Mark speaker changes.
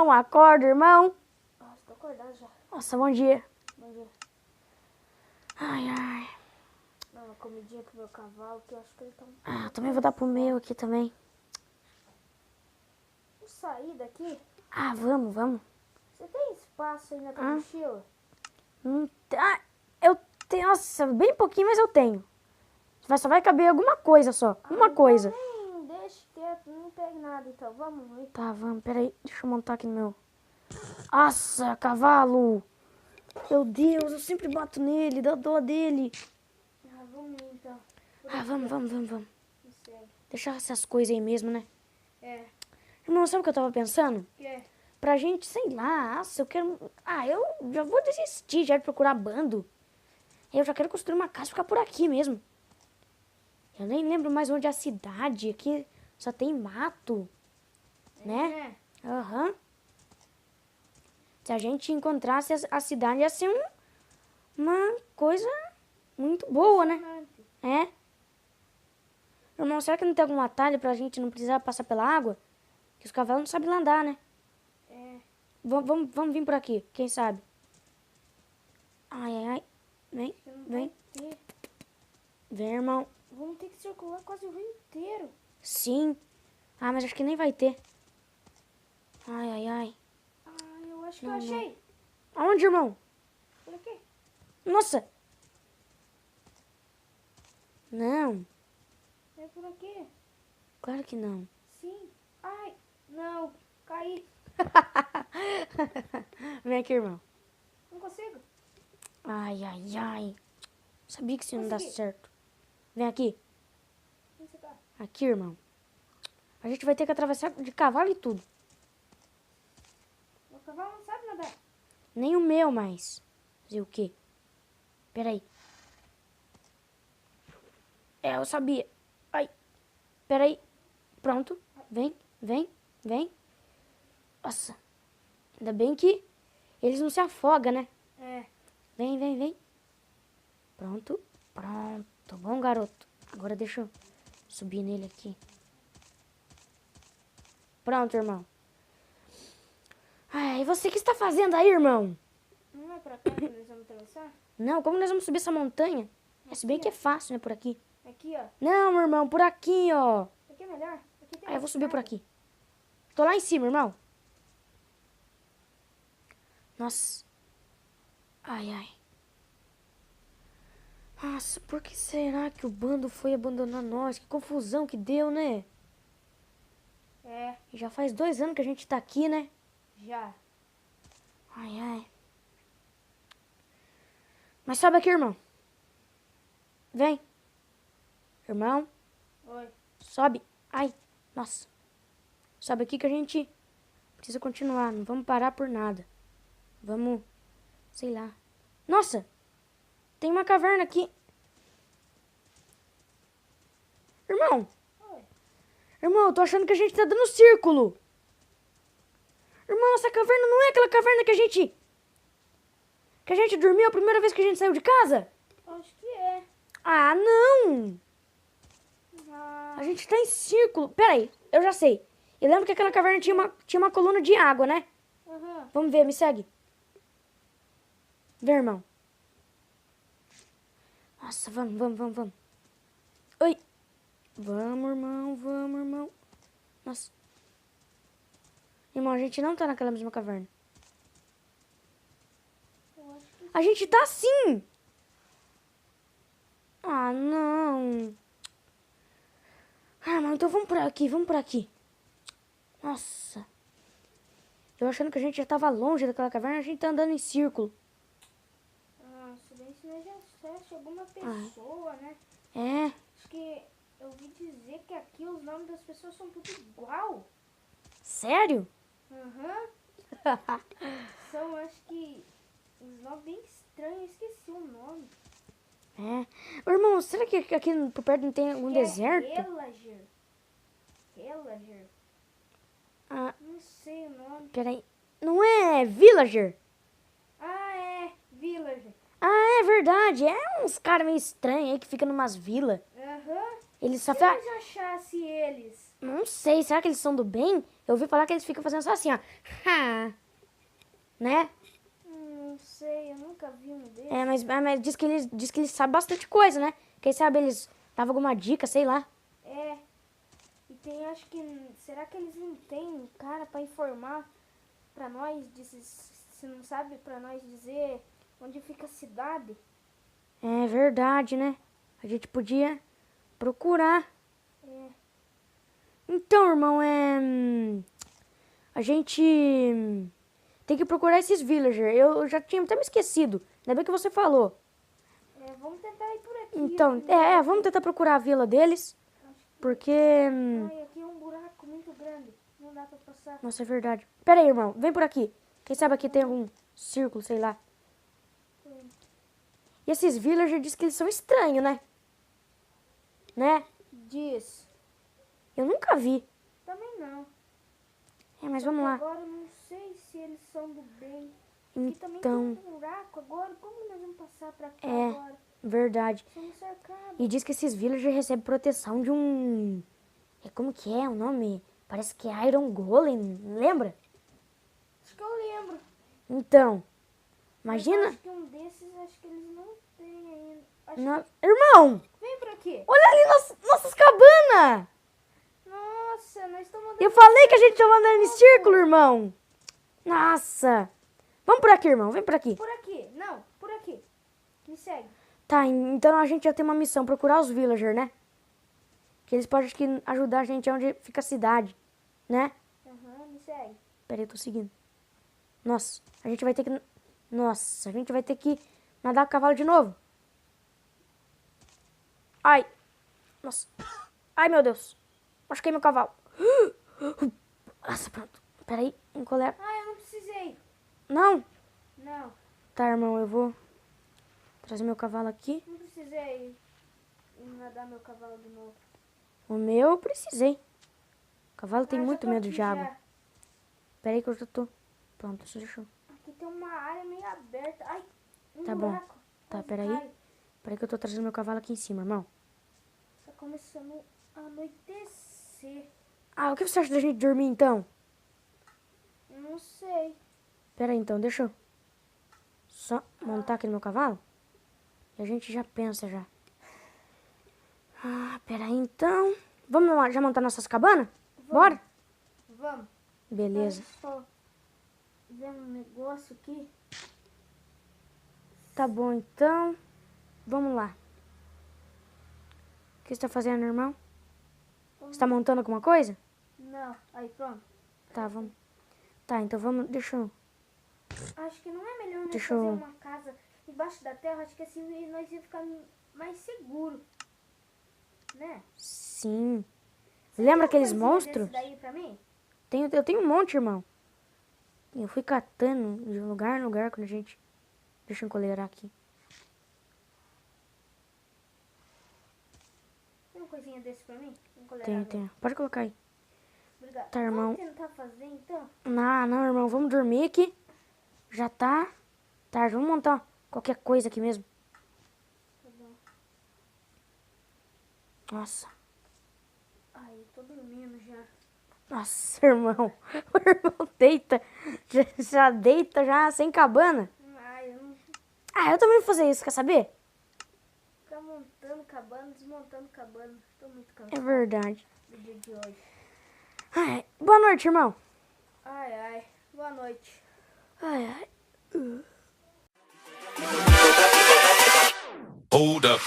Speaker 1: irmão, acorda, irmão.
Speaker 2: Nossa, tô acordado já.
Speaker 1: Nossa, bom dia.
Speaker 2: Bom dia.
Speaker 1: Ai, ai.
Speaker 2: Dá uma comidinha pro meu cavalo, que eu acho que ele tá um
Speaker 1: Ah, eu
Speaker 2: pouco
Speaker 1: também vou dar pro
Speaker 2: fome.
Speaker 1: meu aqui também.
Speaker 2: Vamos sair daqui?
Speaker 1: Ah, vamos.
Speaker 2: Você tem espaço aí na tua mochila?
Speaker 1: Ah, eu tenho, nossa, bem pouquinho, mas eu tenho. Só vai caber alguma coisa só. Uma coisa.
Speaker 2: Então nem deixa quieto, não pegue nada então. Vamos ir.
Speaker 1: Tá, vamos, peraí. Deixa eu montar aqui no meu. Nossa, cavalo. Meu Deus, eu sempre bato nele, dá dó dele.
Speaker 2: Ah, vamos ir então.
Speaker 1: Ah, vamos.
Speaker 2: Me segue.
Speaker 1: Deixar essas coisas aí mesmo, né?
Speaker 2: É.
Speaker 1: Irmão, sabe o que eu tava pensando?
Speaker 2: O que é?
Speaker 1: Pra gente, sei lá, nossa, eu quero... Ah, eu já vou desistir já de procurar bando. Eu já quero construir uma casa e ficar por aqui mesmo. Eu nem lembro mais onde é a cidade. Aqui só tem mato, né? Aham. Se a gente encontrasse a cidade, ia ser uma coisa muito boa, né? É. Irmão, será que não tem algum atalho pra gente não precisar passar pela água? Que os cavalos não sabem lá andar, né?
Speaker 2: É.
Speaker 1: Vamos vir por aqui, quem sabe? Ai. Vem,
Speaker 2: Acho que não
Speaker 1: vem.
Speaker 2: vai ter.
Speaker 1: Vem, irmão.
Speaker 2: Vamos ter que circular quase o rio inteiro.
Speaker 1: Sim. Ah, mas acho que nem vai ter. Ai.
Speaker 2: Ah, eu acho que eu achei.
Speaker 1: Aonde, irmão?
Speaker 2: Por aqui.
Speaker 1: Nossa. Não.
Speaker 2: É por aqui.
Speaker 1: Claro que não.
Speaker 2: Sim. Ai, não. Caí.
Speaker 1: Vem aqui, irmão.
Speaker 2: Não consigo.
Speaker 1: Ai. Sabia que isso não dá
Speaker 2: Consegui.
Speaker 1: certo. Vem aqui.
Speaker 2: Onde você tá?
Speaker 1: Aqui, irmão. A gente vai ter que atravessar de cavalo e tudo.
Speaker 2: Meu cavalo não sabe nadar.
Speaker 1: Nem o meu mais. Fazer o quê? Peraí. Eu sabia. Ai. Peraí. Pronto. Vem. Nossa. Ainda bem que eles não se afogam, né?
Speaker 2: É.
Speaker 1: Vem. Pronto. Bom, garoto. Agora deixa eu subir nele aqui. Pronto, irmão. Ai, e você, o que está fazendo aí, irmão?
Speaker 2: Não é pra cá que nós vamos atravessar?
Speaker 1: Não, como nós vamos subir essa montanha? Se bem que é fácil, né, por aqui.
Speaker 2: Aqui, ó.
Speaker 1: Não, meu irmão, por aqui, ó.
Speaker 2: Aqui é melhor. Aqui tem
Speaker 1: Eu vou subir por
Speaker 2: estrada.
Speaker 1: aqui. Tô lá em cima, irmão. Nossa. Ai. Nossa, por que será que o bando foi abandonar nós? Que confusão que deu, né?
Speaker 2: É,
Speaker 1: Já faz 2 anos que a gente tá aqui, né?
Speaker 2: já.
Speaker 1: Ai. Mas sobe aqui, irmão. Vem. Irmão,
Speaker 2: Oi.
Speaker 1: sobe. Ai, nossa. Sobe aqui que a gente precisa continuar. Não vamos parar por nada. Vamos, sei lá. Nossa, tem uma caverna aqui. Irmão,
Speaker 2: Oi.
Speaker 1: eu tô achando que a gente tá dando círculo. Irmão, essa caverna não é aquela caverna que a gente dormiu a primeira vez que a gente saiu de casa?
Speaker 2: Acho que é.
Speaker 1: Ah, não. A gente tá em círculo. Peraí, eu já sei. Eu lembro que aquela caverna tinha uma coluna de água, né?
Speaker 2: Aham.
Speaker 1: Vamos ver, me segue. Vem, irmão. Nossa, vamos. Oi. Vamos, irmão. Nossa. Irmão, a gente não tá naquela mesma caverna.
Speaker 2: Eu acho que
Speaker 1: A gente tá sim. Ah, não. Ah, irmão, então vamos por aqui. Nossa. Eu achando que a gente já tava longe daquela caverna, a gente tá andando em círculo.
Speaker 2: se bem que nós já acessa alguma pessoa, né?
Speaker 1: É.
Speaker 2: Acho que eu ouvi dizer que aqui os nomes das pessoas são tudo igual.
Speaker 1: Sério?
Speaker 2: Aham. São, acho que, uns nomes bem estranhos. Eu esqueci o nome.
Speaker 1: É. Ô, irmão, será que aqui por perto não tem algum deserto?
Speaker 2: Villager.
Speaker 1: Ah,
Speaker 2: Não sei o nome.
Speaker 1: peraí. Não é Villager?
Speaker 2: Ah, é. Villager.
Speaker 1: Ah, é verdade. É uns caras meio estranhos aí que ficam numas vilas.
Speaker 2: Aham.
Speaker 1: Eles só
Speaker 2: Se
Speaker 1: fazem...
Speaker 2: nós achasse eles?
Speaker 1: Não sei, será que eles são do bem? Eu ouvi falar que eles ficam fazendo só assim, ó. Ha! Né?
Speaker 2: Não sei, eu nunca vi um desses.
Speaker 1: Mas diz que eles sabem bastante coisa, né? Quem sabe eles davam alguma dica, sei lá.
Speaker 2: É. E tem, acho que... Será que eles não têm um cara pra informar pra nós? Se não sabe, pra nós dizer onde fica a cidade?
Speaker 1: É verdade, né? A gente podia procurar.
Speaker 2: É.
Speaker 1: Então, irmão, a gente tem que procurar esses villagers. Eu já tinha até me esquecido. Ainda bem que você falou.
Speaker 2: Vamos tentar ir por aqui.
Speaker 1: Então, vamos tentar procurar a vila deles. Porque...
Speaker 2: Ai, aqui é um buraco muito grande. Não dá pra passar.
Speaker 1: Nossa, é verdade. Pera aí, irmão. Vem por aqui. Quem sabe aqui tem algum círculo, sei lá. E esses villagers dizem que eles são estranhos, né? Né?
Speaker 2: Diz.
Speaker 1: Eu nunca vi.
Speaker 2: Também não.
Speaker 1: Mas
Speaker 2: Só
Speaker 1: vamos
Speaker 2: que
Speaker 1: lá.
Speaker 2: agora eu não sei se eles são do bem. E também tem
Speaker 1: Então,
Speaker 2: um buraco agora. Como nós vamos passar pra cá
Speaker 1: É.
Speaker 2: agora?
Speaker 1: verdade.
Speaker 2: Somos cercados.
Speaker 1: E diz que esses villagers recebem proteção de um... Como que é o nome? Parece que é Iron Golem, lembra?
Speaker 2: Acho que eu lembro.
Speaker 1: Então,
Speaker 2: Mas
Speaker 1: imagina...
Speaker 2: acho que um desses, acho que eles não têm ainda. Acho
Speaker 1: Irmão,
Speaker 2: que... Vem por aqui.
Speaker 1: olha ali nossas cabanas!
Speaker 2: Nossa, nós estamos andando.
Speaker 1: Eu falei que a gente tava andando em círculo, irmão. Nossa. Vamos por aqui, irmão. Vem por aqui.
Speaker 2: Por aqui. Não, por aqui. Me segue.
Speaker 1: Tá, então a gente já tem uma missão, procurar os villagers, né? Que eles podem acho que, ajudar a gente onde fica a cidade, né?
Speaker 2: Me segue.
Speaker 1: Pera aí, eu tô seguindo. Nossa, a gente vai ter que... Nossa, a gente vai ter que nadar com o cavalo de novo. Ai. Nossa. Ai, meu Deus. Machuquei meu cavalo. Nossa, pronto. Pera aí, encolher.
Speaker 2: Ah, eu não precisei.
Speaker 1: Não?
Speaker 2: Não,
Speaker 1: Tá, irmão, eu vou trazer meu cavalo aqui.
Speaker 2: não precisei nadar meu cavalo de novo.
Speaker 1: O meu eu precisei. O cavalo tem
Speaker 2: Ah, já
Speaker 1: muito
Speaker 2: tô
Speaker 1: medo
Speaker 2: aqui
Speaker 1: de água.
Speaker 2: já.
Speaker 1: Pera aí que eu já tô. Pronto, isso deixou.
Speaker 2: Aqui tem uma área meio aberta. Ai,
Speaker 1: Tá bom.
Speaker 2: buraco.
Speaker 1: Tá,
Speaker 2: Quase
Speaker 1: pera aí.
Speaker 2: cai.
Speaker 1: Pera aí que eu tô trazendo meu cavalo aqui em cima, irmão.
Speaker 2: Tá começando a anoitecer.
Speaker 1: Ah, o que você acha da gente dormir então?
Speaker 2: Não sei.
Speaker 1: Pera aí então, deixa eu só montar aqui no meu cavalo. E a gente já pensa já. Ah, pera aí então. Vamos lá, já montar nossas cabanas? Bora?
Speaker 2: Vamos.
Speaker 1: Beleza.
Speaker 2: Só vendo um negócio aqui.
Speaker 1: Tá bom então. Vamos lá. O que você tá fazendo, irmão? Você tá montando alguma coisa?
Speaker 2: Não. Aí, pronto.
Speaker 1: Tá, vamos. Tá, então vamos. Deixa eu.
Speaker 2: Acho que não é melhor nós
Speaker 1: Deixa
Speaker 2: fazer
Speaker 1: eu-
Speaker 2: uma casa embaixo da terra. Acho que assim nós ia ficar mais seguro. Né?
Speaker 1: Sim.
Speaker 2: Você
Speaker 1: Lembra
Speaker 2: tem uma
Speaker 1: aqueles
Speaker 2: coisinha
Speaker 1: monstros?
Speaker 2: desse daí pra mim?
Speaker 1: Eu tenho um monte, irmão. Eu fui catando de lugar em lugar quando a gente... Deixa eu encolerar aqui.
Speaker 2: Tem uma coisinha desse pra mim?
Speaker 1: Tem. Pode colocar aí.
Speaker 2: Obrigada.
Speaker 1: Tá, irmão.
Speaker 2: Vamos tentar fazer então?
Speaker 1: Não, irmão. Vamos dormir aqui. Já tá tarde. Vamos montar qualquer coisa aqui mesmo.
Speaker 2: Tá bom.
Speaker 1: Nossa.
Speaker 2: Ai, tô dormindo já.
Speaker 1: Nossa, irmão. O irmão deita. Já deita já sem cabana.
Speaker 2: Ai, eu não
Speaker 1: Ah, eu também vou fazer isso, quer saber?
Speaker 2: ficar montando cabana, desmontando cabana. Tô muito
Speaker 1: É
Speaker 2: cansado
Speaker 1: verdade.
Speaker 2: do dia de hoje.
Speaker 1: Ai, boa noite, irmão.
Speaker 2: Ai. Boa noite.
Speaker 1: Ai.
Speaker 3: Hold up.